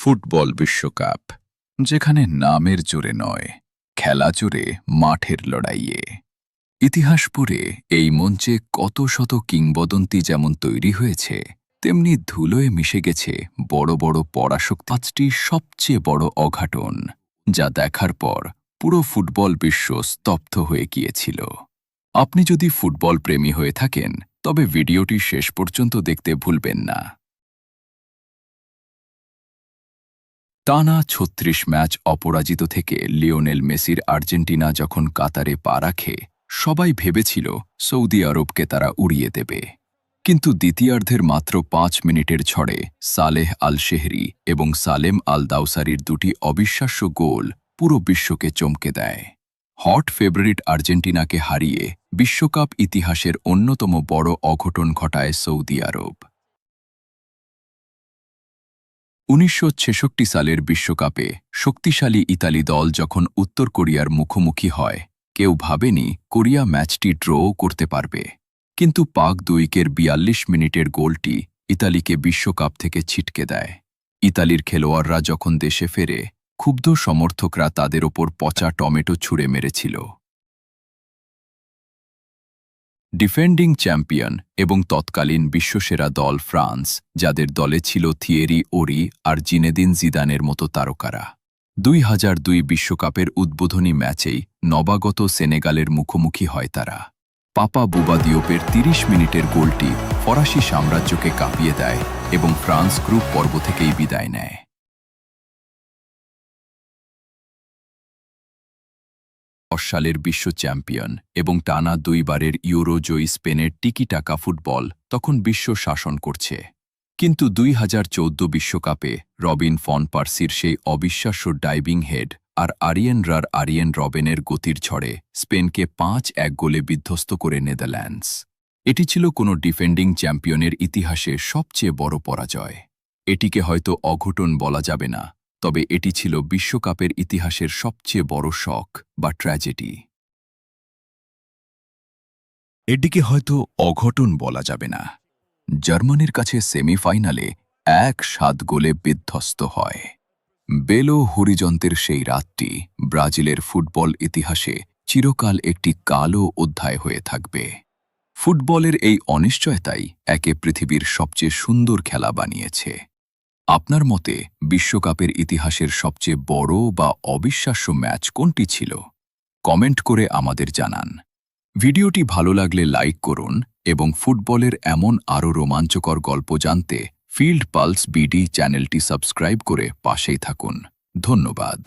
Football বিশ্বকাপ, যেখানে নামের জোরে নয়, খেলা জোরে মাঠের লড়াইয়ে। ইতিহাস পড়ে এই মঞ্চে কত শত কিংবদন্তি যেমন তৈরি হয়েছে, তেমনি ধুলোয় মিশে গেছে বড় বড় পরাশক্তি। পাঁচটি সবচেয়ে বড় অঘটন, যা দেখার পর পুরো ফুটবল বিশ্ব স্তব্ধ হয়ে গিয়েছিল। আপনি যদি ফুটবল প্রেমী হয়ে থাকেন, তবে ভিডিওটি শেষ পর্যন্ত দেখতে ভুলবেন না। টানা ৩৬ ম্যাচ অপরাজিত থেকে লিওনেল মেসির আর্জেন্টিনা যখন কাতারে পা রাখে, সবাই ভেবেছিল সৌদি আরবকে তারা উড়িয়ে দেবে। কিন্তু দ্বিতীয়ার্ধের মাত্র ৫ মিনিটের ঝড়ে সালেহ আল শেহরি এবং সালেম আল দাউসারির দুটি অবিশ্বাস্য গোল পুরো বিশ্বকে চমকে দেয়। হট ফেভারিট আর্জেন্টিনাকে হারিয়ে বিশ্বকাপ ইতিহাসের অন্যতম বড় অঘটন ঘটায় সৌদি আরব। ১৯৬৬ সালের বিশ্বকাপে শক্তিশালী ইতালি দল যখন উত্তর কোরিয়ার মুখোমুখি হয়, কেউ ভাবেনি কোরিয়া ম্যাচটি ড্রও করতে পারবে। কিন্তু পাক দুইকের ৪২ মিনিটের গোলটি ইতালিকে বিশ্বকাপ থেকে ছিটকে দেয়। ইতালির খেলোয়াড়রা যখন দেশে ফেরে, ক্ষুব্ধ সমর্থকরা তাদের ওপর পচা টমেটো ছুঁড়ে মেরেছিল। ডিফেন্ডিং চ্যাম্পিয়ন এবং তৎকালীন বিশ্বসেরা দল ফ্রান্স, যাদের দলে ছিল থিয়েরি ওরি আর জিনেদিন জিদানের মতো তারকারা, ২০০২ বিশ্বকাপের উদ্বোধনী ম্যাচেই নবাগত সেনেগালের মুখোমুখি হয় তারা। পাপা বুবা দিওপের ৩০ মিনিটের গোলটি ফরাসি সাম্রাজ্যকে কাঁপিয়ে দেয় এবং ফ্রান্স গ্রুপ পর্ব থেকেই বিদায় নেয়। ১০ সালের বিশ্ব চ্যাম্পিয়ন এবং টানা ২ বারের ইউরো জয়ী স্পেনের টিকি-টাকা ফুটবল তখন বিশ্ব শাসন করছে। কিন্তু ২০১৪ বিশ্বকাপে রবিন ফন পার্সির সেই অবিশ্বাস্য ডাইভিং হেড আর আরিয়েন রবেনের গতির ঝড়ে স্পেনকে ৫-১ গোলে বিধ্বস্ত করে নেদারল্যান্ডস। এটি ছিল কোনো ডিফেন্ডিং চ্যাম্পিয়নের ইতিহাসে সবচেয়ে বড় পরাজয়। এটিকে হয়তো অঘটন বলা যাবে না, তবে এটি ছিল বিশ্বকাপের ইতিহাসের সবচেয়ে বড় শক বা ট্র্যাজেডি। এটিকে হয়তো অঘটন বলা যাবে না। জার্মানির কাছে সেমিফাইনালে ১-৭ গোলে বিধ্বস্ত হয়। বেলো হরিজন্তের সেই রাতটি ব্রাজিলের ফুটবল ইতিহাসে চিরকাল একটি কালো অধ্যায় হয়ে থাকবে। ফুটবলের এই অনিশ্চয়তাই একে পৃথিবীর সবচেয়ে সুন্দর খেলা বানিয়েছে। আপনার মতে বিশ্বকাপের ইতিহাসের সবচেয়ে বড় বা অবিশ্বাস্য ম্যাচ কোনটি ছিল? কমেন্ট করে আমাদের জানান। ভিডিওটি ভালো লাগলে লাইক করুন এবং ফুটবলের এমন আরও রোমাঞ্চকর গল্প জানতে ফিল্ড পালস বিডি চ্যানেলটি সাবস্ক্রাইব করে পাশেই থাকুন। ধন্যবাদ।